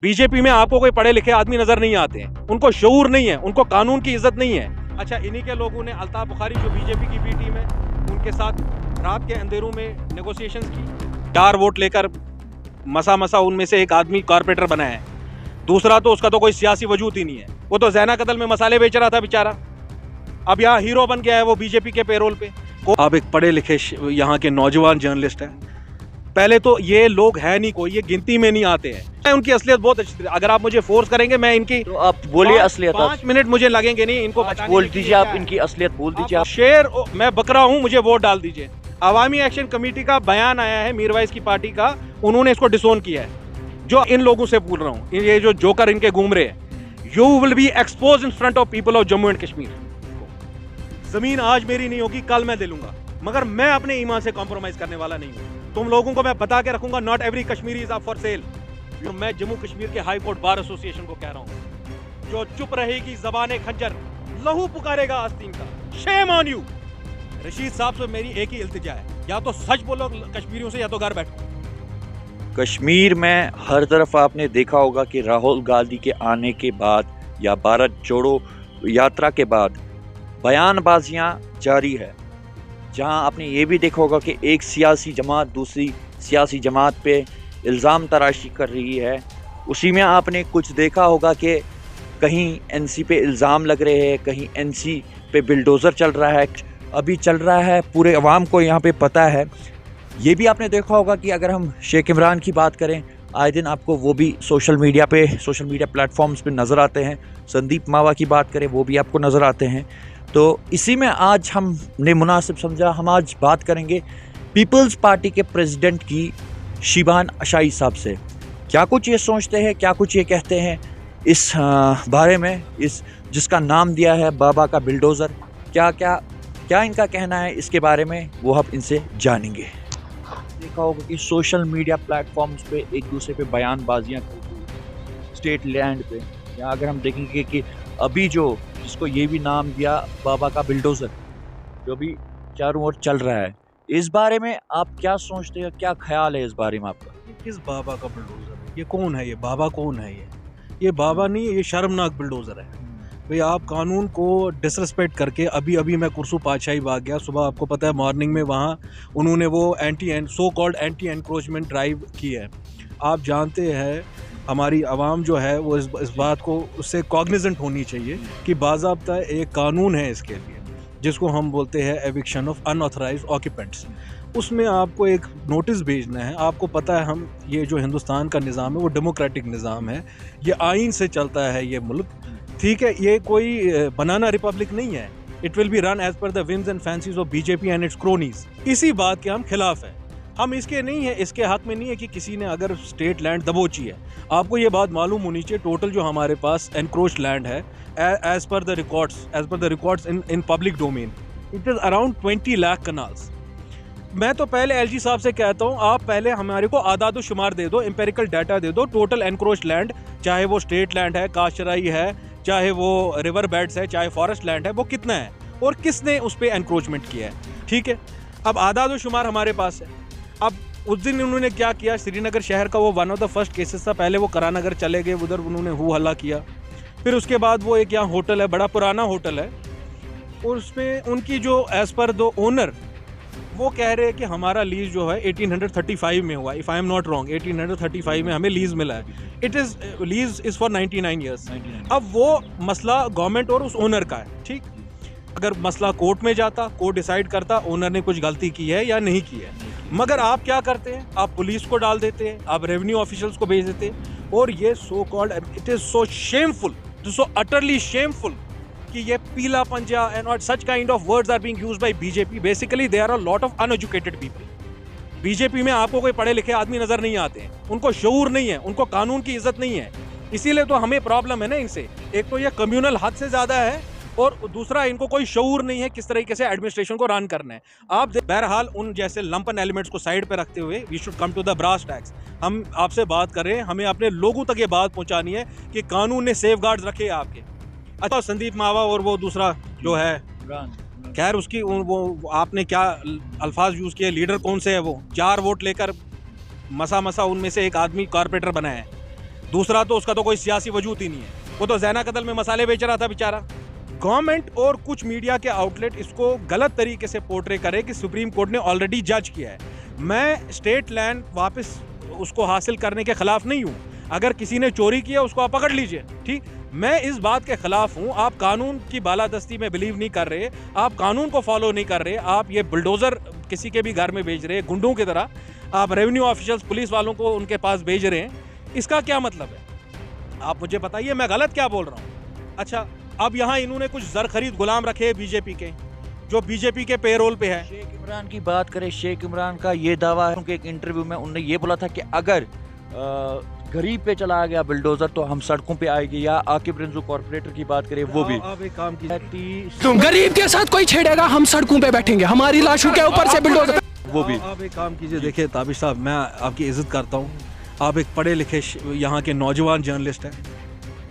BJP में आपको कोई पढ़े लिखे आदमी नजर नहीं आते हैं, उनको शऊर नहीं है, उनको कानून की इज्जत नहीं है। अच्छा, इन्हीं के लोगों ने अल्ताफ बुखारी जो बीजेपी की बी टीम है, उनके साथ रात के अंधेरों में नेगोशिएशंस की, 4 वोट लेकर मसा उनमें से एक आदमी कारपोरेटर बनाया है। दूसरा तो उसका तो कोई सियासी वजूद ही नहीं है, वो तो जैना कदल में मसाले बेच रहा था बेचारा, अब यहाँ हीरो बन गया है वो बीजेपी के पेरोल पे। आप एक पढ़े लिखे यहाँ के नौजवान जर्नलिस्ट हैं, पहले तो ये लोग है नहीं कोई, ये गिनती में नहीं आते हैं। उनकी असलियत बहुत अच्छी, अगर आप मुझे फोर्स करेंगे मैं इनकी, तो आप बोलिए असलियत। 5 मिनट मुझे लगेंगे नहीं इनको बोल दीजिए, आप इनकी असलियत बोल दीजिए। आप शेर, मैं बकरा हूँ, मुझे वोट डाल दीजिए। अवामी एक्शन कमेटी का बयान आया है मीरवाइज की पार्टी का, उन्होंने इसको डिसोन किया है। जो इन लोगों से पूछ रहा हूँ, ये जो जोकर इनके घूम रहे हैं, you will be expose in front of people of Jammu and Kashmir. जमीन आज मेरी नहीं होगी, कल मैं दे लूंगा, मगर मैं अपने ईमान से कॉम्प्रोमाइज करने वाला नहीं हूँ। तुम लोगों को मैं बता के रखूंगा, not every Kashmiri is up for sale. मैं जम्मू कश्मीर के हाई कोर्ट बार एसोसिएशन को कह रहा हूँ, जो चुप रहेगी जबाने खंजर, लहू पुकारेगा आस्तीन का। Shame on you. रशीद साहब से मेरी एक ही इल्तिजा है, या तो सच बोलो कश्मीरियों से, या तो घर बैठो। कश्मीर में हर तरफ आपने देखा होगा कि राहुल गांधी के आने के बाद या भारत जोड़ो यात्रा के बाद बयानबाजियां जारी है, जहां आपने ये भी देखा होगा कि एक सियासी जमात दूसरी सियासी जमात पे इल्ज़ाम तराशी कर रही है। उसी में आपने कुछ देखा होगा कि कहीं एनसी पे इल्ज़ाम लग रहे हैं, कहीं एनसी पे बिल्डोज़र चल रहा है, अभी चल रहा है, पूरे अवाम को यहाँ पे पता है। ये भी आपने देखा होगा कि अगर हम शेख इमरान की बात करें, आए दिन आपको वो भी सोशल मीडिया प्लेटफॉर्म्स पे नज़र आते हैं। संदीप मावा की बात करें, वो भी आपको नज़र आते हैं। तो इसी में आज हमने मुनासिब समझा, हम आज बात करेंगे पीपल्स पार्टी के प्रेसिडेंट की शिबान अशाई साहब से। क्या कुछ ये सोचते हैं, क्या कुछ ये कहते हैं इस बारे में, इस जिसका नाम दिया है बाबा का बिल्डोज़र, क्या इनका कहना है इसके बारे में, वो हम इनसे जानेंगे। देखा होगा कि सोशल मीडिया प्लेटफॉर्म्स पे एक दूसरे पे बयानबाजियाँ करती स्टेट लैंड पे, या अगर हम देखेंगे कि अभी जो जिसको ये भी नाम दिया बाबा का बिल्डोज़र, जो भी चारों ओर चल रहा है, इस बारे में आप क्या सोचते हैं, क्या ख्याल है इस बारे में आपका? किस बाबा का बिल्डोज़र? ये कौन है? ये बाबा कौन है? ये बाबा नहीं, ये शर्मनाक बिल्डोज़र है भाई। आप कानून को डिसरिस्पेक्ट करके, अभी मैं कुर्सू पातशाही बाग गया सुबह, आपको पता है मॉर्निंग में वहाँ उन्होंने वो so called anti encroachment drive की है। आप जानते हैं हमारी आवाम जो है वो इस बात को उससे कॉग्निजेंट होनी चाहिए कि बाज़ाब्ता एक कानून है इसके लिए, जिसको हम बोलते हैं एविक्शन ऑफ अनऑथराइज्ड ऑक्यूपेंट्स। उसमें आपको एक नोटिस भेजना है। आपको पता है हम ये जो हिंदुस्तान का निज़ाम है वो डेमोक्रेटिक निज़ाम है, ये आइन से चलता है ये मुल्क, ठीक है। ये कोई बनाना रिपब्लिक नहीं है। It will be run as per the whims and fancies of BJP and its cronies. इसी बात के हम खिलाफ हैं। हम इसके नहीं है, इसके हक में नहीं है कि किसी ने अगर स्टेट लैंड दबोची है। आपको ये बात मालूम होनी चाहिए, टोटल जो हमारे पास एनक्रोच्ड लैंड है as per the records in public domain, it is around 20 lakh kanals. मैं तो पहले एलजी साहब से कहता हूँ, आप पहले हमारे को आदाद शुमार दे दो, एम्पेरिकल डाटा दे दो, टोटल एनक्रोच्ड लैंड, चाहे वो स्टेट लैंड है, काशराई है, चाहे वो रिवर बेड्स है, चाहे फॉरेस्ट लैंड है, वो कितना है और किसने उस पर एनक्रोचमेंट किया है, ठीक है। अब आदाद शुमार हमारे पास है। अब उस दिन उन्होंने क्या किया, श्रीनगर शहर का वो one of the first cases था, पहले वो करानगर चले गए, उधर उन्होंने हू हल्ला किया। फिर उसके बाद वो एक यहाँ होटल है, बड़ा पुराना होटल है, और उसमें उनकी जो एज पर द ओनर वो कह रहे हैं कि हमारा लीज जो है 1835 में हुआ, if I am not wrong, 1835 में हमें लीज मिला है। Lease is for 99 years. अब वो मसला गवर्नमेंट और उस ओनर का है, ठीक। अगर मसला कोर्ट में जाता, कोर्ट डिसाइड करता ओनर ने कुछ गलती की है या नहीं की है, मगर आप क्या करते हैं, आप पुलिस को डाल देते हैं, आप रेवेन्यू ऑफिशियल्स को भेज देते हैं। और ये so called, it is so shameful, so utterly shameful कि ये पीला पंजा and such kind of words are being used by BJP. Basically there are a lot of uneducated people. BJP में आपको कोई पढ़े लिखे आदमी नजर नहीं आते हैं, उनको शऊर नहीं है, उनको कानून की इज्जत नहीं है। इसीलिए तो हमें प्रॉब्लम है ना इनसे। एक तो ये कम्युनल हद से ज्यादा है, और दूसरा इनको कोई शऊर नहीं है किस तरीके से एडमिनिस्ट्रेशन को रन करना है। आप बहरहाल उन जैसे लंपन एलिमेंट्स को साइड पे रखते हुए we should come to the brass tacks. हम आपसे बात कर रहे हैं, हमें अपने लोगों तक ये बात पहुंचानी है कि कानून ने सेफगार्ड्स रखे आपके। अच्छा, संदीप मावा और वो दूसरा जो है, खैर उसकी वो आपने क्या अल्फाज यूज़ किए, लीडर कौन से है वो, 4 वोट लेकर मसा उनमें से एक आदमी कारपोरेटर बनाया है। दूसरा तो उसका तो कोई सियासी वजूद ही नहीं है, वो तो ज़ैना कत्ल में मसाले बेच रहा था बेचारा। गवर्नमेंट और कुछ मीडिया के आउटलेट इसको गलत तरीके से पोर्ट्रे करे कि सुप्रीम कोर्ट ने ऑलरेडी जज किया है। मैं स्टेट लैंड वापस उसको हासिल करने के खिलाफ नहीं हूँ। अगर किसी ने चोरी किया उसको आप पकड़ लीजिए, ठीक। मैं इस बात के खिलाफ हूँ, आप कानून की बालादस्ती में बिलीव नहीं कर रहे, आप कानून को फॉलो नहीं कर रहे, आप ये बुलडोज़र किसी के भी घर में भेज रहे, गुंडों की तरह आप रेवेन्यू ऑफिशियल्स पुलिस वालों को उनके पास भेज रहे हैं। इसका क्या मतलब है? आप मुझे बताइए, मैं गलत क्या बोल रहा हूँ? अच्छा, अब यहाँ इन्होंने कुछ जर खरीद गुलाम रखे हैं बीजेपी के, जो बीजेपी के पेरोल पे है। शेख इमरान की बात करें, शेख इमरान का ये दावा है उनके एक इंटरव्यू में उन्होंने ये बोला था कि अगर गरीब पे चला गया बिल्डोजर तो हम सड़कों पे आएगी। या आकिब रिंजू कॉर्पोरेटर की बात करें, वो भी आप एक काम कीजिए, तुम गरीब के साथ कोई छेड़ेगा हम सड़कों पे बैठेंगे, हमारी लाशों के ऊपर से बिल्डोजर। वो भी आप एक काम कीजिए, देखिए ताबिश साहब, मैं आपकी इज्जत करता हूँ, आप एक पढ़े लिखे यहाँ के नौजवान जर्नलिस्ट हैं।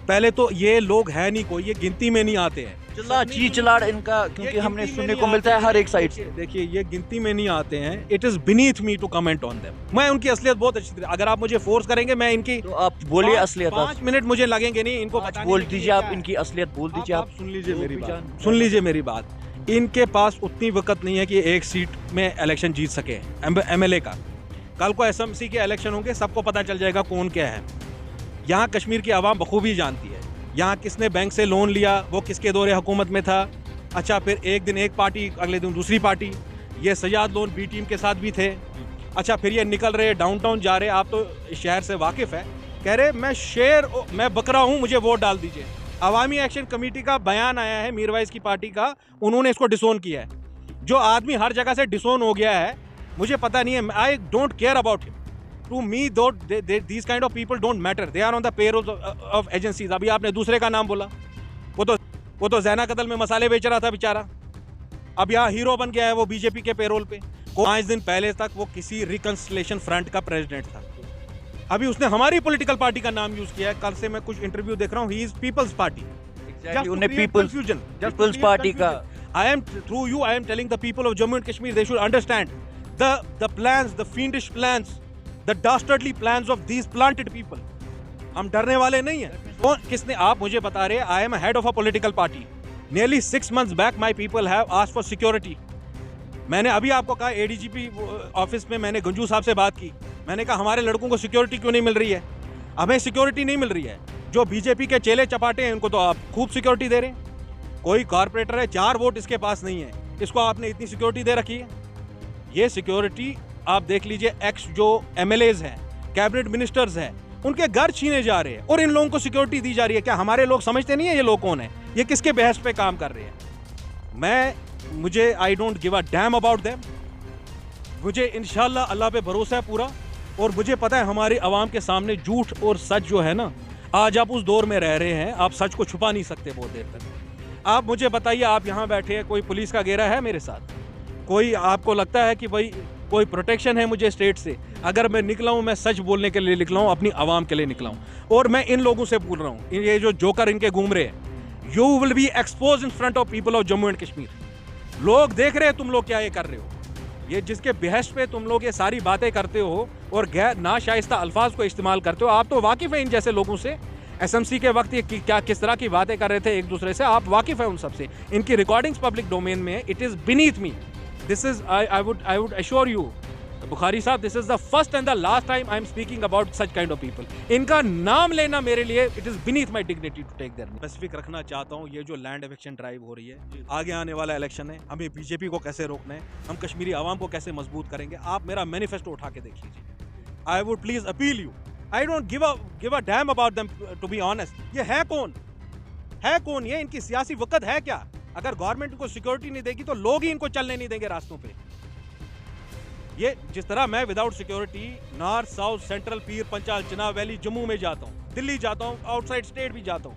पहले तो ये लोग है नहीं कोई, ये गिनती में नहीं आते हैं। चिल्ला ची चिलाड़ इनका, क्योंकि हमने सुनने को मिलता है हर एक साइड से। देखिए, ये गिनती में नहीं आते हैं। It is beneath me to comment on them. मैं उनकी असलियत बहुत अच्छी तरह, अगर आप मुझे फोर्स करेंगे मैं इनकी, तो आप बोलिए असलियत। 5 मिनट मुझे लगेंगे नहीं इनको बताने, बोल दीजिए आप इनकी असलियत बोल दीजिए। आप सुन लीजिए मेरी बात, सुन लीजिए मेरी बात। इनके पास उतनी वक्त नहीं है कि एक सीट में इलेक्शन जीत सके एमएलए का। कल को एसएमसी के इलेक्शन होंगे, सबको पता चल जाएगा कौन क्या है। यहाँ कश्मीर की आवाम बखूबी जानती है यहाँ किसने बैंक से लोन लिया, वो किसके दौरे हुकूमत में था। अच्छा, फिर एक दिन एक पार्टी, अगले दिन दूसरी पार्टी। ये सजाद लोन बी टीम के साथ भी थे। अच्छा, फिर ये निकल रहे डाउनटाउन जा रहे, आप तो शहर से वाकिफ़ है, कह रहे मैं बकरा हूँ, मुझे वोट डाल दीजिए। अवामी एक्शन कमेटी का बयान आया है मीरवाइज की पार्टी का, उन्होंने इसको डिसोन किया है। जो आदमी हर जगह से डिसोन हो गया है, मुझे पता नहीं है, I don't care about him. To me these kind of people don't matter, they are on the payroll of agencies। अभी आपने दूसरे का नाम बोला, वो तो ज़ैना कत्ल में मसाले बेच रहा था बेचारा, अब यहाँ हीरो बन गया है वो बीजेपी के पेरोल पे। 5 दिन पहले तक वो किसी रिकंसिलिएशन फ्रंट का प्रेसिडेंट था, अभी उसने हमारी पॉलिटिकल पार्टी का नाम यूज किया है। कल से मैं कुछ इंटरव्यू देख रहा हूँ, he is people's party, people's party का। I am through you, I am telling the people of Jammu and Kashmir, they should understand the plans, the fiendish plans, the dastardly plans of these planted people। हम डरने वाले नहीं हैं। कौन किसने, आप मुझे बता रहे, I am a head of a political party, nearly 6 months back my people have asked for security। मैंने अभी आपको कहा एडीजीपी ऑफिस में मैंने गंजू साहब से बात की, मैंने कहा हमारे लड़कों को सिक्योरिटी क्यों नहीं मिल रही है? हमें सिक्योरिटी नहीं मिल रही है। जो बीजेपी के चेले चपाटे हैं उनको तो आप खूब सिक्योरिटी दे रहे हैं। कोई कॉर्पोरेटर है, 4 वोट इसके पास नहीं है, इसको आपने इतनी सिक्योरिटी दे रखी है। ये सिक्योरिटी आप देख लीजिए, एक्स जो एमएलएज हैं, कैबिनेट मिनिस्टर्स हैं, उनके घर छीने जा रहे हैं और इन लोगों को सिक्योरिटी दी जा रही है। क्या हमारे लोग समझते नहीं है ये लोग कौन है, ये किसके बहस पे काम कर रहे हैं? मुझे आई don't give a damn about them. मुझे इंशाल्लाह अल्लाह पे भरोसा है पूरा, और मुझे पता है हमारी आवाम के सामने झूठ और सच जो है ना, आज आप उस दौर में रह रहे हैं, आप सच को छुपा नहीं सकते बहुत देर तक। आप मुझे बताइए, आप यहाँ बैठे हैं, कोई पुलिस का घेरा है मेरे साथ? कोई आपको लगता है कि भाई कोई प्रोटेक्शन है मुझे स्टेट से? अगर मैं निकला हूँ, मैं सच बोलने के लिए निकला हूँ, अपनी आवाम के लिए निकला हूँ। और मैं इन लोगों से बोल रहा हूँ, ये जो जोकर इनके घूम रहे हैं, you will be expose in front of people of Jammu and Kashmir. लोग देख रहे हैं तुम लोग क्या ये कर रहे हो, ये जिसके बेहस पे तुम लोग ये सारी बातें करते हो और गैर नाशाइस्ता अल्फाज को इस्तेमाल करते हो। आप तो वाकिफ़ हैं इन जैसे लोगों से। एसएमसी के वक्त ये क्या किस तरह की बातें कर रहे थे एक दूसरे से, आप वाकिफ़ हैं उन सब से। इनकी रिकॉर्डिंग्स पब्लिक डोमेन में, it is beneath me. This is I would assure you Bukhari साहब, this is the first and the last time I am speaking about such kind of people. इनका नाम लेना मेरे लिए, it is beneath my dignity to take there. Specific रखना चाहता हूँ, ये जो लैंड इविक्शन ड्राइव हो रही है, आगे आने वाला इलेक्शन है, हमें बीजेपी को कैसे रोकना है, हम कश्मीरी आवाम को कैसे मजबूत करेंगे, आप मेरा मैनिफेस्टो उठा के देख लीजिए। I would please appeal you, I don't give a damn about them to be honest. ये है कौन ये? इनकी सियासी वक़्त है क्या? अगर गवर्नमेंट को सिक्योरिटी नहीं देगी तो लोग ही इनको चलने नहीं देंगे रास्तों पे। ये जिस तरह मैं without security north south central पीर पंचाल चिनाब वैली जम्मू में जाता हूँ, दिल्ली जाता हूँ, आउटसाइड स्टेट भी जाता हूँ,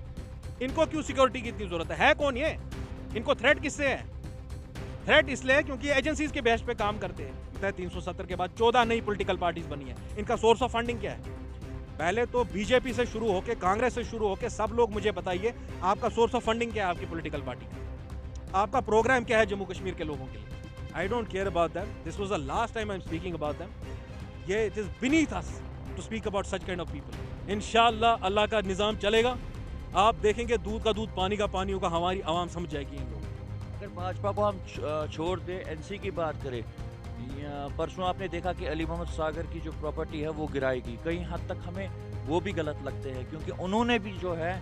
इनको क्यों सिक्योरिटी की इतनी जरूरत है? कौन ये? इनको थ्रेट किससे है? थ्रेट इसलिए है क्योंकि एजेंसीज के बेस पे काम करते हैं। 370 के बाद 14 नई पॉलिटिकल पार्टीज बनी है। इनका सोर्स ऑफ फंडिंग क्या है? पहले तो बीजेपी से शुरू होकर, कांग्रेस से शुरू होकर सब लोग मुझे बताइए, आपका सोर्स ऑफ फंडिंग क्या है आपकी पॉलिटिकल पार्टी का? आपका प्रोग्राम क्या है जम्मू कश्मीर के लोगों के लिए? I don't care about them. This was the last time I'm speaking about them. Yeah, it is beneath us to speak about such kind of people. इंशाअल्लाह अल्लाह का निज़ाम चलेगा। आप देखेंगे दूध का दूध पानी का पानी होगा, हमारी आवाम समझ जाएगी इन लोगों को। अगर भाजपा को हम छोड़ दें, एनसी की बात करें, परसों आपने देखा कि अली मोहम्मद सागर की जो प्रॉपर्टी है वो गिराएगी, कहीं हद तक हमें वो भी गलत लगते हैं क्योंकि उन्होंने भी जो है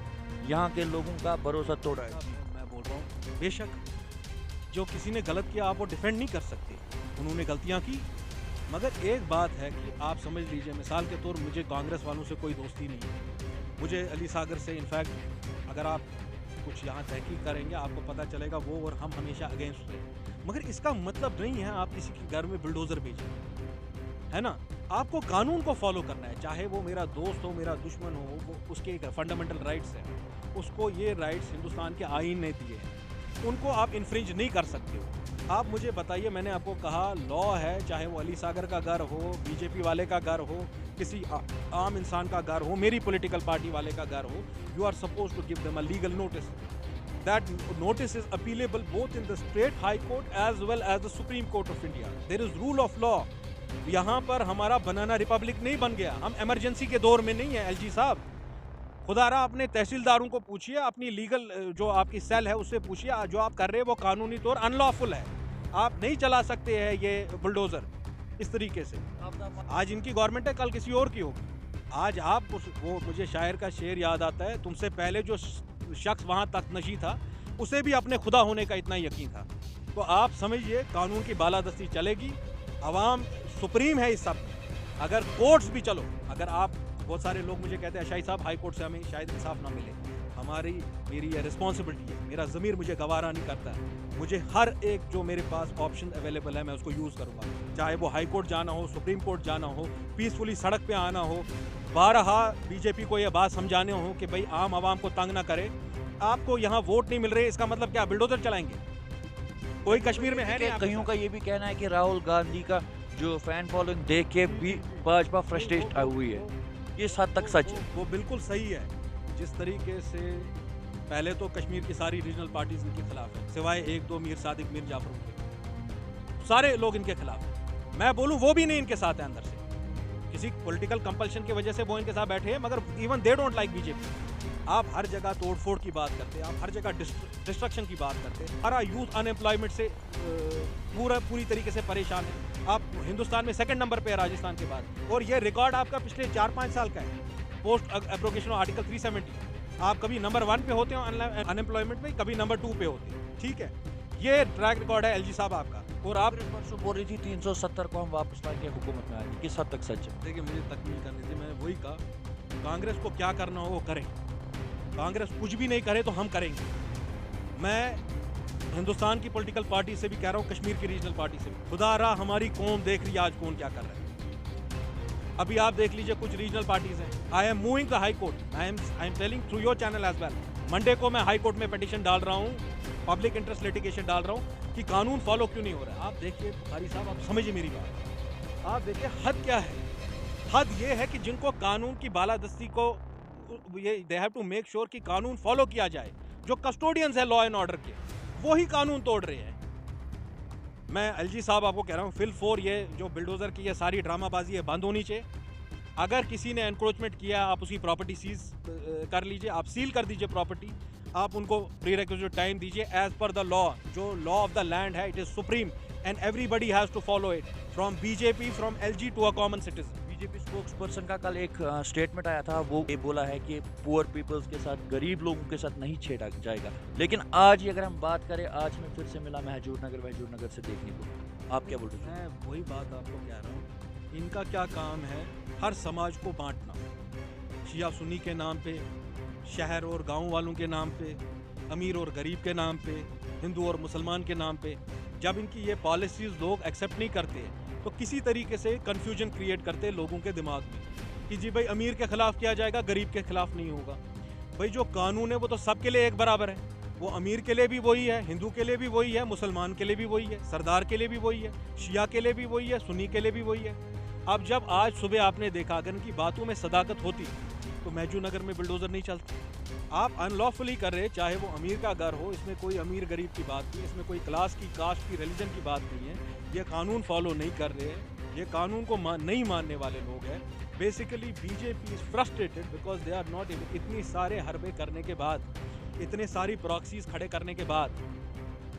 यहाँ के लोगों का भरोसा तोड़ा है। मैं बोल रहा हूँ बेशक जो किसी ने गलत किया आप वो डिफेंड नहीं कर सकते, उन्होंने गलतियाँ की, मगर एक बात है कि आप समझ लीजिए, मिसाल के तौर मुझे कांग्रेस वालों से कोई दोस्ती नहीं है, मुझे अली सागर से इनफैक्ट अगर आप कुछ यहाँ तहकीक करेंगे आपको पता चलेगा वो और हम हमेशा अगेंस्ट रहे, मगर इसका मतलब नहीं है आप किसी के घर में बुलडोज़र भेजें, है ना। आपको कानून को फॉलो करना है, चाहे वो मेरा दोस्त हो मेरा दुश्मन हो, वो उसके एक फंडामेंटल राइट्स हैं, उसको ये राइट्स हिंदुस्तान के आईन ने दिए हैं, उनको आप इन्फ्रिंज नहीं कर सकते हो। आप मुझे बताइए, मैंने आपको कहा लॉ है, चाहे वो अली सागर का घर हो, बीजेपी वाले का घर हो, किसी आम इंसान का घर हो, मेरी पॉलिटिकल पार्टी वाले का घर हो, you are suppose to give them a legal notice. That notice is appealable both in the state high court as well as the Supreme Court of India. There is rule of law. यहाँ पर हमारा बनाना republic नहीं बन गया, हम emergency के दौर में नहीं है। एलजी साहब, खुदारा अपने तहसीलदारों को पूछिए, अपनी लीगल जो आपकी सेल है उससे पूछिए, जो आप कर रहे हैं वो कानूनी तौर अनलॉफुल है, आप नहीं चला सकते हैं ये बुलडोज़र इस तरीके से। आज इनकी गवर्नमेंट है, कल किसी और की होगी। आज आप वो मुझे शायर का शेर याद आता है, तुमसे पहले जो शख्स वहाँ तक नशी था उसे भी अपने खुदा होने का इतना यकीन था। तो आप समझिए कानून की बालादस्ती चलेगी, अवाम सुप्रीम है इस सब। अगर कोर्ट्स भी, चलो अगर आप, बहुत सारे लोग मुझे कहते हैं शाही साहब हाई कोर्ट से हमें शायद इंसाफ ना मिले, मेरी ये रिस्पॉन्सिबिलिटी है, मेरा ज़मीर मुझे गवारा नहीं करता है, मुझे हर एक जो मेरे पास ऑप्शन अवेलेबल है मैं उसको यूज़ करूँगा, चाहे वो हाई कोर्ट जाना हो, सुप्रीम कोर्ट जाना हो, पीसफुली सड़क पे आना हो, बारहा बीजेपी को ये बात समझाने हो कि भाई आम आवाम को तंग ना करे। आपको यहाँ वोट नहीं मिल रहे, इसका मतलब क्या बुलडोज़र चलाएंगे? कोई कश्मीर में है नहीं। कईयों का ये भी कहना है कि राहुल गांधी का जो फैन फॉलोइंग देख के भी भाजपा फ्रस्ट्रेट हुई है, इस हद तक सच है। वो बिल्कुल सही है। जिस तरीके से पहले तो कश्मीर की सारी रीजनल पार्टीज इनके खिलाफ है, सिवाय एक दो मीर सादिक मीर जाफर के, सारे लोग इनके खिलाफ है। मैं बोलूँ वो भी नहीं इनके साथ है, अंदर से किसी पॉलिटिकल कंपल्शन की वजह से वो इनके साथ बैठे हैं, मगर even they don't like BJP. आप हर जगह तोड़फोड़ की बात करते हैं, आप हर जगह डिस्ट्रक्शन की बात करते हैं, हमारा यूथ अनएम्प्लॉयमेंट से पूरी तरीके से परेशान है। आप हिंदुस्तान में सेकंड नंबर पे है राजस्थान के बाद, और ये रिकॉर्ड आपका पिछले 4-5 साल का है। पोस्ट एब्रोगेशन आर्टिकल 370 आप कभी नंबर 1 पे होते हो अनएम्प्लॉयमेंट में, कभी नंबर 2 पे होते हैं, ठीक है। ये ट्रैक रिकॉर्ड है एलजी साहब आपका। और आप परसों बोल रही थी 370 को हम वापस लाएंगे, हुकूमत में आएंगे, किस हद तक सच है? देखिए मुझे तकमील करनी थी, मैंने वही कहा, कांग्रेस को क्या करना हो वो करें, कांग्रेस कुछ भी नहीं करे तो हम करेंगे। मैं हिंदुस्तान की पॉलिटिकल पार्टी से भी कह रहा हूँ, कश्मीर की रीजनल पार्टी से भी, खुदा रहा हमारी कौम देख रही है आज कौन क्या कर रहा है। अभी आप देख लीजिए कुछ रीजनल पार्टीज हैं, I am moving the high court, I am telling through your channel as well. Monday को मैं हाई कोर्ट में पिटीशन डाल रहा हूँ, पब्लिक इंटरेस्ट लिटिगेशन डाल रहा हूँ कि कानून फॉलो क्यों नहीं हो रहा है। आप देखिए बुखारी साहब, आप समझिए मेरी बात, आप देखिए हद क्या है। हद ये है कि जिनको कानून की बालादस्ती को, ये they have to make sure कि कानून फॉलो किया जाए, जो कस्टोडियंस है लॉ एंड ऑर्डर के, वो ही कानून तोड़ रहे हैं। मैं एलजी साहब आपको कह रहा हूँ, फिल 4 ये जो बुलडोज़र की ये सारी ड्रामाबाजी है बंद होनी चाहिए। अगर किसी ने एनक्रोचमेंट किया आप उसकी प्रॉपर्टी सीज कर लीजिए, आप सील कर दीजिए प्रॉपर्टी, आप उनको प्री रिक्विजिट टाइम दीजिए एज पर द लॉ। जो लॉ ऑफ द लैंड है it is supreme and everybody has to follow it, from BJP, from LG to a common citizen. BJP spokesperson का कल एक statement आया था, वो ये बोला है कि पुअर पीपल्स के साथ, गरीब लोगों के साथ नहीं छेड़ा जाएगा। लेकिन आज अगर हम बात करें, आज मैं फिर से मिला महजूर नगर से देखने को, आप क्या बोल रहे हैं? मैं वही बात आपको कह रहा हूँ, इनका क्या काम है, हर समाज को बांटना, शिया सुन्नी के नाम पे, शहर और गांव वालों के नाम पे, अमीर और गरीब के नाम पे, हिंदू और मुसलमान के नाम पे। जब इनकी ये पॉलिसीज़ लोग एक्सेप्ट नहीं करते तो किसी तरीके से कन्फ्यूजन क्रिएट करते हैं लोगों के दिमाग में कि जी भाई अमीर के ख़िलाफ़ किया जाएगा, गरीब के ख़िलाफ़ नहीं होगा। भाई जो कानून है वो तो सबके लिए एक बराबर है, वो अमीर के लिए भी वही है, हिंदू के लिए भी वही है, मुसलमान के लिए भी वही है, सरदार के लिए भी वही है, शिया के लिए भी वही है, सुन्नी के लिए भी वही है। अब जब आज सुबह आपने देखा, अगर इनकी बातों में सदाकत होती तो महजूर नगर में बुलडोज़र नहीं चलता। आप अनलॉफुली कर रहे, चाहे वो अमीर का घर हो, इसमें कोई अमीर गरीब की बात नहीं, इसमें कोई क्लास की, कास्ट की, रिलीजन की बात नहीं है। ये कानून फॉलो नहीं कर रहे, ये कानून को नहीं मानने वाले लोग हैं। Basically BJP is frustrated because they are not able, इतनी सारे हरबे करने के बाद, इतने सारी प्रॉक्सीज खड़े करने के बाद।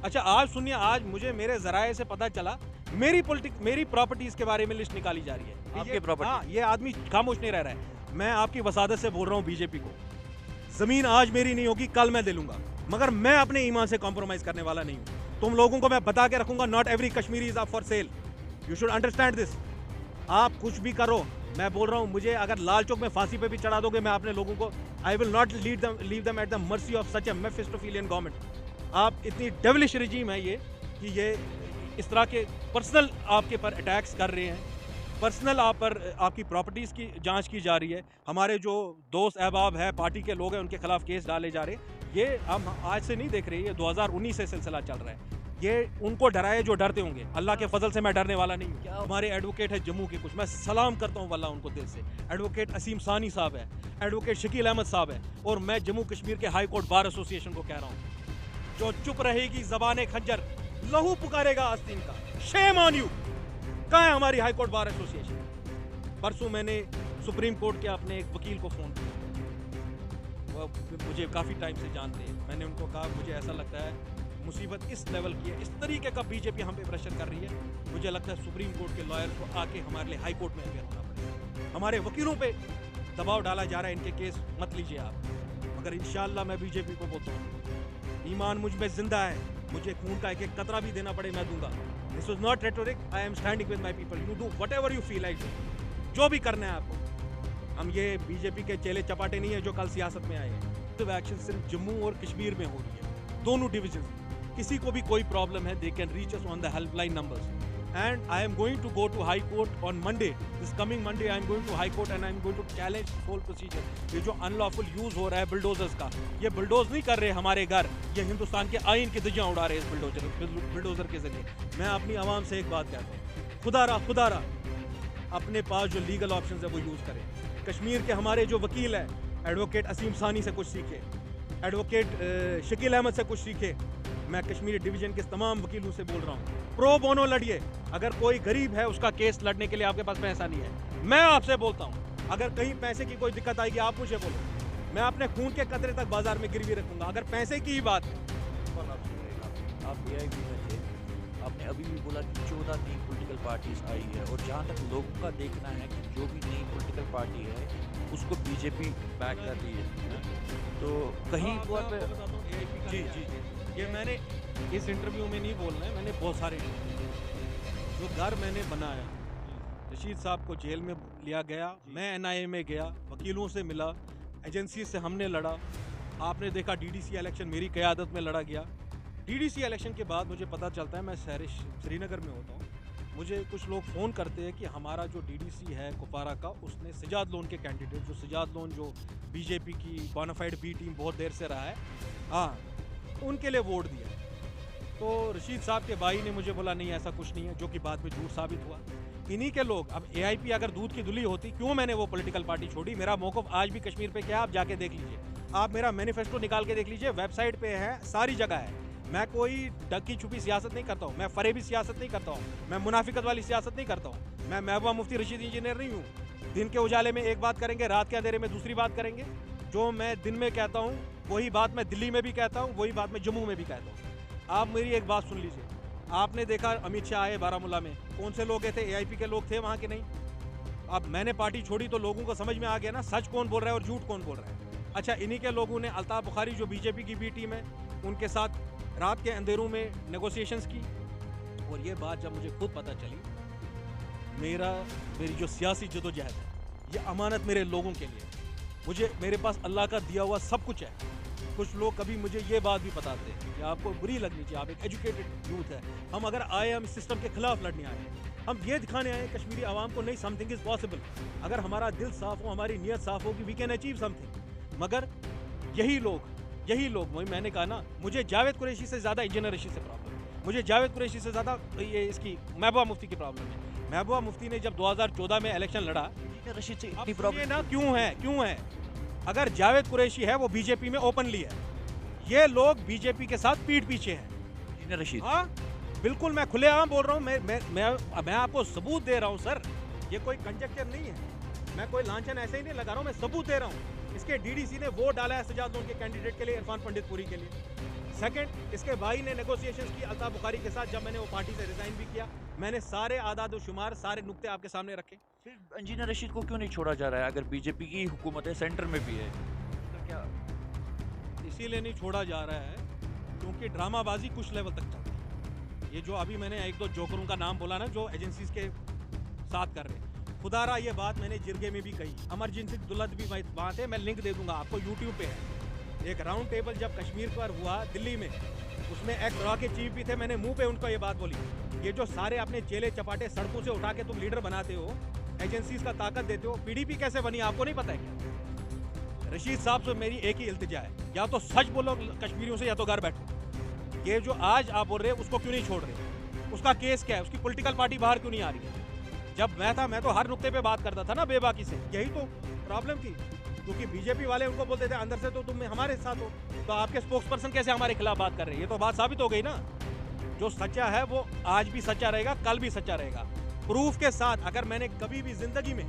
अच्छा आज सुनिए, आज मुझे मेरे जराए से पता चला मेरी प्रॉपर्टीज के बारे में लिस्ट निकाली जा रही है। आपके property? हाँ, ये आदमी खामोश नहीं रह रहा है। मैं आपकी वसादत से बोल रहा हूँ बीजेपी को, जमीन आज मेरी नहीं होगी, कल मैं दे लूंगा, मगर मैं अपने ईमान से कॉम्प्रोमाइज करने वाला नहीं हूँ। तुम लोगों को मैं बता के रखूंगा, not every Kashmiri is up for sale, you should understand this. आप कुछ भी करो, मैं बोल रहा हूँ, मुझे अगर लाल चौक में फांसी पे भी चढ़ा दोगे, मैं अपने लोगों को I will not leave them at the mercy of such a Mephistophelian government. आप इतनी डेविलिश रिजीम है ये कि ये इस तरह के पर्सनल आपके पर अटैक्स कर रहे हैं, पर्सनल आप पर आपकी प्रॉपर्टीज़ की जांच की जा रही है। हमारे जो दोस्त अहबाब है, पार्टी के लोग हैं, उनके खिलाफ केस डाले जा रहे हैं। ये हम आज से नहीं देख रहे, ये 2019 से सिलसिला चल रहा है। ये उनको डराए जो डरते होंगे, अल्लाह के फजल से मैं डरने वाला नहीं हूँ। हमारे एडवोकेट है जम्मू के, कुछ मैं सलाम करता हूँ वल्लाह उनको दिल से। एडवोकेट असीम सानी साहब है, एडवोकेट शकील अहमद साहब है, और मैं जम्मू कश्मीर के हाई कोर्ट बार एसोसिएशन को कह रहा हूँ, जो चुप रहेगी ज़बाने खंजर लहू पुकारेगा आस्तीन का। Shame on you. कहाँ है हमारी हाई कोर्ट बार एसोसिएशन? परसों मैंने सुप्रीम कोर्ट के अपने एक वकील को फ़ोन किया, वो मुझे काफ़ी टाइम से जानते हैं। मैंने उनको कहा मुझे ऐसा लगता है मुसीबत इस लेवल की है, इस तरीके का बीजेपी हम पे प्रेशर कर रही है, मुझे लगता है सुप्रीम कोर्ट के लॉयर को आके हमारे लिए हाई कोर्ट में अवेयर होना पड़ेगा। हमारे वकीलों पे दबाव डाला जा रहा है, इनके केस मत लीजिए आप। मगर इंशाल्लाह मैं बीजेपी को बोलता हूँ, ईमान मुझ में जिंदा है, मुझे खून का एक एक कतरा भी देना पड़े मैं दूंगा। This is not rhetoric, I am standing with my people, you do what ever you feel like, जो भी करना है आपको। हम ये बीजेपी के चेले चपाटे नहीं है जो कल सियासत में आए हैं। तो एक्शन सिर्फ जम्मू और कश्मीर में हो रही है, दोनों डिवीजन। किसी को भी कोई प्रॉब्लम है, they can reach us on the helpline numbers. And I am going to go to high court on Monday, this coming Monday I am going to high court and I am going to challenge whole procedure. ये जो unlawful use हो रहा है bulldozers का, ये bulldoze नहीं कर रहे हमारे घर, ये हिंदुस्तान के आइन की धज्जियां उड़ा रहे हैं इस बुलडोजर के जरिए। मैं अपनी आवाम से एक बात कहता हूँ, खुदा रहा अपने पास जो लीगल ऑप्शन है वो यूज करें। कश्मीर के हमारे जो वकील है, एडवोकेट असीम सानी से कुछ सीखे, एडवोकेट शकील अहमद से कुछ सीखे। मैं कश्मीरी डिवीजन के तमाम वकीलों से बोल रहा हूँ, प्रो बोनो लड़िए। अगर कोई गरीब है, उसका केस लड़ने के लिए आपके पास पैसा नहीं है, मैं आपसे बोलता हूँ, अगर कहीं पैसे की कोई दिक्कत आएगी आप मुझे बोलो, मैं अपने खून के कतरे तक बाजार में गिरवी रखूंगा। अगर पैसे की ही बात है, आप AIP में थे, आपने अभी भी बोला कि 14 नई पॉलिटिकल पार्टीज आई है, और जहाँ तक लोगों का देखना है कि जो भी नई पॉलिटिकल पार्टी है उसको बीजेपी बैक कर रही है, तो कहीं तौर पे जी, ये मैंने इस इंटरव्यू में नहीं बोलना है, मैंने बहुत सारे जो घर मैंने बनाया, रशीद साहब को जेल में लिया गया, मैं NIA में गया, वकीलों से मिला, एजेंसी से हमने लड़ा। आपने देखा DDC इलेक्शन मेरी क़यादत में लड़ा गया। DDC इलेक्शन के बाद मुझे पता चलता है, मैं श्रीनगर में होता हूँ, मुझे कुछ लोग फ़ोन करते हैं कि हमारा जो DDC है कुपवारा का, उसने सिजाद लोन के कैंडिडेट, जो सिजाद लोन जो बीजेपी की बोनाफाइड बी टीम बहुत देर से रहा है, हाँ, उनके लिए वोट दिया। तो रशीद साहब के भाई ने मुझे बोला नहीं ऐसा कुछ नहीं है, जो कि बाद में झूठ साबित हुआ। इन्हीं के लोग, अब AIP अगर दूध की धुली होती, क्यों मैंने वो पॉलिटिकल पार्टी छोड़ी? मेरा मौक़िफ़ आज भी कश्मीर पे क्या है, आप जाके देख लीजिए, आप मेरा मैनिफेस्टो निकाल के देख लीजिए, वेबसाइट पे है, सारी जगह है। मैं कोई ढकी छुपी सियासत नहीं करता हूँ, मैं फरेबी सियासत नहीं करता हूँ, मैं मुनाफिकत वाली सियासत नहीं करता हूँ, मैं महबूबा मुफ्ती रशीद इंजीनियर नहीं हूँ। दिन के उजाले में एक बात करेंगे, रात के अंधेरे में दूसरी बात करेंगे। जो मैं दिन में कहता हूँ वही बात मैं दिल्ली में भी कहता हूँ, वही बात मैं जम्मू में भी कहता हूँ। आप मेरी एक बात सुन लीजिए, आपने देखा अमित शाह आए बारामूला में, कौन से लोग थे? AIP के लोग थे वहाँ के? नहीं। अब मैंने पार्टी छोड़ी तो लोगों को समझ में आ गया ना, सच कौन बोल रहा है और झूठ कौन बोल रहा है। अच्छा, इन्हीं के लोगों ने अल्ताफ बुखारी जो बीजेपी की बी टीम है, उनके साथ रात के अंधेरों में नेगोशिएशंस की। और ये बात जब मुझे खुद पता चली, मेरी जो सियासी जदोजहद है, ये अमानत मेरे लोगों के लिए, मेरे पास अल्लाह का दिया हुआ सब कुछ है। कुछ लोग कभी मुझे ये बात भी बताते हैं कि आपको बुरी लगनी चाहिए, आप एक एजुकेटेड यूथ है। हम अगर आए, हम सिस्टम के खिलाफ लड़ने आए, हम ये दिखाने आए कश्मीरी आवाम को, नहीं, समथिंग इज़ पॉसिबल। अगर हमारा दिल साफ हो, हमारी नीयत साफ होगी, वी कैन अचीव समथिंग। मगर यही लोग मैंने कहा ना, मुझे जावेद कुरैशी से ज़्यादा इंजीनियर रशीद से प्रॉब्लम है, मुझे जावेद कुरैशी से ज़्यादा ये इसकी महबूबा मुफ्ती की प्रॉब्लम है। महबूबा मुफ्ती ने जब 2014 में इलेक्शन लड़ा, रशीद से इतनी प्रॉब्लम ना क्यों है? अगर जावेद कुरैशी है वो बीजेपी में ओपनली है, ये लोग बीजेपी के साथ पीठ पीछे हैं। रशीद, हाँ बिल्कुल, मैं खुलेआम बोल रहा हूँ, मैं आपको सबूत दे रहा हूँ सर, ये कोई कंजेक्चर नहीं है। मैं कोई लांछन ऐसे ही नहीं लगा रहा हूँ, मैं सबूत दे रहा हूँ। इसके डीडीसी ने वोट डाला है सजाद लोन के कैंडिडेट के लिए, इरफान पंडितपुरी के लिए। सेकंड, इसके भाई ने नेगोशिएशंस की अल्ताफ बुखारी के साथ, जब मैंने वो पार्टी से रिजाइन भी किया। मैंने सारे आदाद और शुमार, सारे नुक्ते आपके सामने रखे। फिर इंजीनियर रशीद को क्यों नहीं छोड़ा जा रहा है अगर बीजेपी की हुकूमत है, सेंटर में भी है, तो क्या? इसीलिए नहीं छोड़ा जा रहा है क्योंकि ड्रामाबाजी कुछ लेवल तक चलती है। ये जो अभी मैंने एक दो जोकरों का नाम बोला ना, जो एजेंसीज के साथ कर रहे हैं, खुदारा ये बात मैंने जिरगे में भी कही। अमरजीत सिंह दुलत भी बात है, मैं लिंक दे दूंगा आपको, यूट्यूब पे है। एक राउंड टेबल जब कश्मीर पर हुआ दिल्ली में, उसमें एक्स रॉ के चीफ भी थे, मैंने मुंह पे उनको ये बात बोली, ये जो सारे अपने चेले चपाटे सड़कों से उठा के तुम लीडर बनाते हो, एजेंसीज का ताकत देते हो, पीडीपी कैसे बनी आपको नहीं पता है क्या? रशीद साहब से मेरी एक ही इल्तिजा है, या तो सच बोलो कश्मीरियों से, या तो घर बैठो। ये जो आज आप बोल रहे हो उसको क्यों नहीं छोड़ रहे? उसका केस क्या है? उसकी पॉलिटिकल पार्टी बाहर क्यों नहीं आ रही है? जब मैं था, मैं तो हर नुक्ते पे बात करता था ना बेबाकी से, यही तो प्रॉब्लम थी। क्योंकि बीजेपी वाले उनको बोलते थे अंदर से तो तुम हमारे साथ हो, तो आपके स्पोक्स पर्सन कैसे हमारे खिलाफ बात कर रहे हैं? ये तो बात साबित हो गई ना। जो सच्चा है वो आज भी सच्चा रहेगा, कल भी सच्चा रहेगा, प्रूफ के साथ। अगर मैंने कभी भी जिंदगी में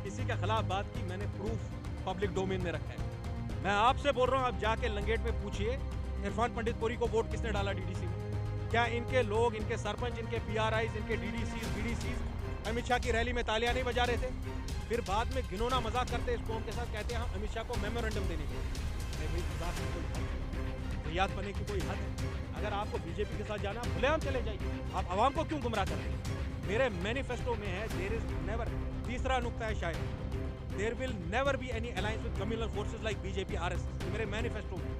किसी के खिलाफ बात की, मैंने प्रूफ पब्लिक डोमेन में रखा है। मैं आपसे बोल रहा हूँ, आप जाके लंगेट में पूछिए इरफान पंडितपुरी को वोट किसने डाला डीडीसी में? क्या इनके लोग, इनके सरपंच, इनके पीआरआईज, इनके डीडीसी अमित शाह की रैली में तालियां नहीं बजा रहे थे? फिर बाद में घिनौना मजाक करते इस कौम के साथ, कहते हैं हम अमित शाह को मेमोरेंडम देने के। पने की कोई हद है? अगर आपको बीजेपी के साथ जाना, खुलेआम चले जाइए। आप आवाम को क्यों गुमराह कर रहे हैं? मेरे मैनिफेस्टो में है, देयर इज नेवर, तीसरा नुक्ता है शायद, there will never be any alliance with communal forces like BJP RSS. मेरे मैनिफेस्टो में।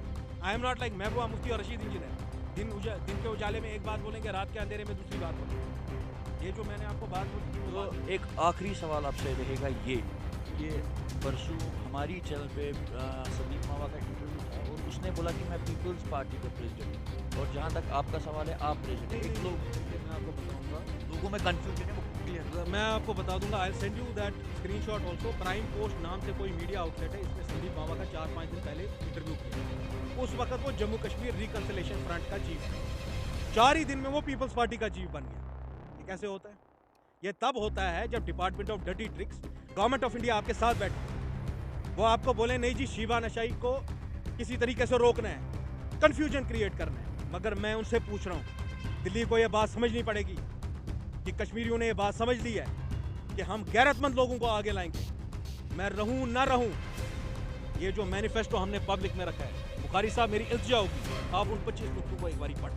I am not like Mehbooba Mufti और रशीद इंजीनियर, दिन के उजाले में एक बात बोलेंगे, रात के अंधेरे में दूसरी बात बोलेंगे। ये जो मैंने आपको बात बोली, तो एक आखिरी सवाल आपसे रहेगा ये परसों हमारी चैनल पे संदीप मावा का इंटरव्यू था और उसने बोला कि मैं पीपल्स पार्टी का प्रेसिडेंट हूँ, और जहाँ तक आपका सवाल है आप प्रेसिडेंट। एक लोग, मैं आपको बताऊँगा, लोगों में कन्फ्यूजन है, वो क्लियर मैं आपको बता दूंगा। I send you that screenshot also. Prime post नाम से कोई मीडिया आउटलेट है, इसमें संदीप मावा का 4-5 दिन पहले इंटरव्यू किया। उस वक्त वो जम्मू कश्मीर रिकंसिलेशन फ्रंट का चीफ था। 4 ही दिन में वो पीपल्स पार्टी का चीफ बन गया। ये कैसे होता है? ये तब होता है जब department of dirty tricks, government of India आपके साथ बैठे, वो आपको बोले नहीं जी शीबा नशाई को किसी तरीके से रोकना है, कंफ्यूजन क्रिएट करना है। मगर मैं उनसे पूछ रहा हूँ, दिल्ली को ये बात समझनी पड़ेगी कि कश्मीरियों ने ये बात समझ ली है कि हम गैरतमंद लोगों को आगे लाएंगे, मैं रहूँ ना रहूँ। ये जो मैनिफेस्टो हमने पब्लिक में रखा है, बुखारी साहब मेरी इल्तिजा होगी, आप उन 25 नुक्तों को एक बारी पढ़।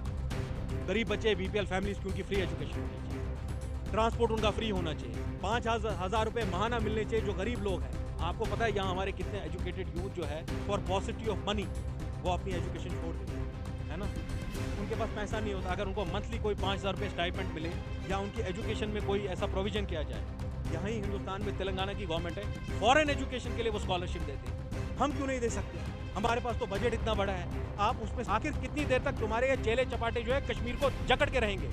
गरीब बच्चे, बीपीएल फैमिलीज की उनकी फ्री एजुकेशन होनी चाहिए, ट्रांसपोर्ट उनका फ्री होना चाहिए, 5,000 रुपये महाना मिलने चाहिए जो गरीब लोग हैं। आपको पता है यहाँ हमारे कितने एजुकेटेड यूथ जो है फॉर पॉसिटी ऑफ मनी वो अपनी एजुकेशन छोड़ देते हैं, है ना? उनके पास पैसा नहीं होता। अगर उनको मंथली कोई 5,000 रुपये स्टाइपेंड मिले या उनकी एजुकेशन में कोई ऐसा प्रोविजन किया जाए, यहाँ ही हिंदुस्तान में तेलंगाना की गवर्नमेंट है, फॉरेन एजुकेशन के लिए वो स्कॉलरशिप देते हैं। हम क्यों नहीं दे सकते? हमारे पास तो बजट इतना बड़ा है। आप उसमें आखिर कितनी देर तक तुम्हारे ये चेले चपाटे जो है कश्मीर को जकड़ के रहेंगे?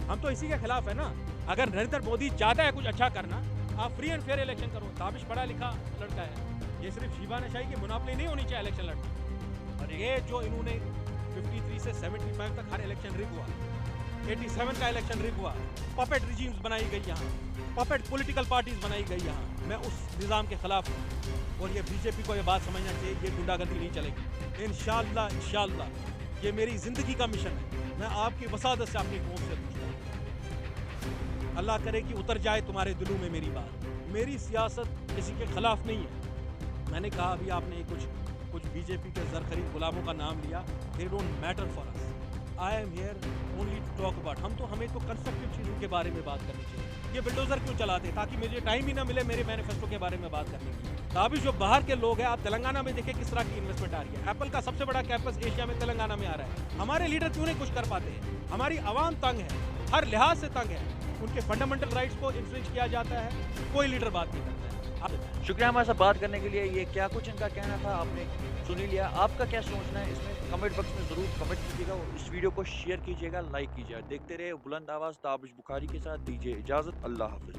हम तो इसी के खिलाफ है ना। अगर नरेंद्र मोदी चाहता है कुछ अच्छा करना, आप फ्री एंड फेयर इलेक्शन करो। ताबिश पढ़ा लिखा लड़का है, ये सिर्फ शीबा नशाई की मुनाफली नहीं होनी चाहिए इलेक्शन लड़ना। और ये जो इन्होंने 53 से 75 तक हर इलेक्शन रिग हुआ, 87 का इलेक्शन रिग हुआ, पपेट रिजीम्स बनाई गई यहाँ, पपेट पॉलिटिकल पार्टीज बनाई गई यहाँ। मैं उस निज़ाम के खिलाफ हूँ और ये बीजेपी को ये बात समझना चाहिए, ये गुंडागर्दी नहीं चलेगी। इंशाअल्लाह ये मेरी ज़िंदगी का मिशन है। मैं आपकी वसादत से अपनी कौम से पूछता हूँ, अल्लाह करे कि उतर जाए तुम्हारे दिलों में मेरी बात। मेरी सियासत किसी के खिलाफ नहीं है। मैंने कहा अभी आपने कुछ बीजेपी के ज़रख़रीद गुलामों का नाम लिया, they don't matter for us. I am here only to talk about. हमें तो कंस्ट्रक्टिव चीज़ों के बारे में बात करनी चाहिए। ये बिल्डोजर क्यों चलाते, ताकि मुझे टाइम ही ना मिले मेरे मैनिफेस्टो के बारे में बात करने की। तो अभी जो बाहर के लोग हैं, आप तेलंगाना में देखें किस तरह की इन्वेस्टमेंट आ रही है। एप्पल का सबसे बड़ा कैंपस एशिया में तेलंगाना में आ रहा है। हमारे लीडर क्यों नहीं कुछ कर पाते हैं? हमारी आवाम तंग है, हर लिहाज से तंग है। उनके फंडामेंटल राइट्स को इन्फ्रिंज किया जाता है, कोई लीडर बात नहीं करता है। शुक्रिया हमारे साथ बात करने के लिए। ये क्या कुछ इनका कहना था आपने सुन ही लिया। आपका क्या सोचना है इसमें कमेंट बॉक्स में ज़रूर कमेंट कीजिएगा और इस वीडियो को शेयर कीजिएगा, लाइक कीजिएगा। देखते रहे बुलंद आवाज़ ताबिश बुखारी के साथ। दीजिए इजाज़त, अल्लाह हाफ़िज़।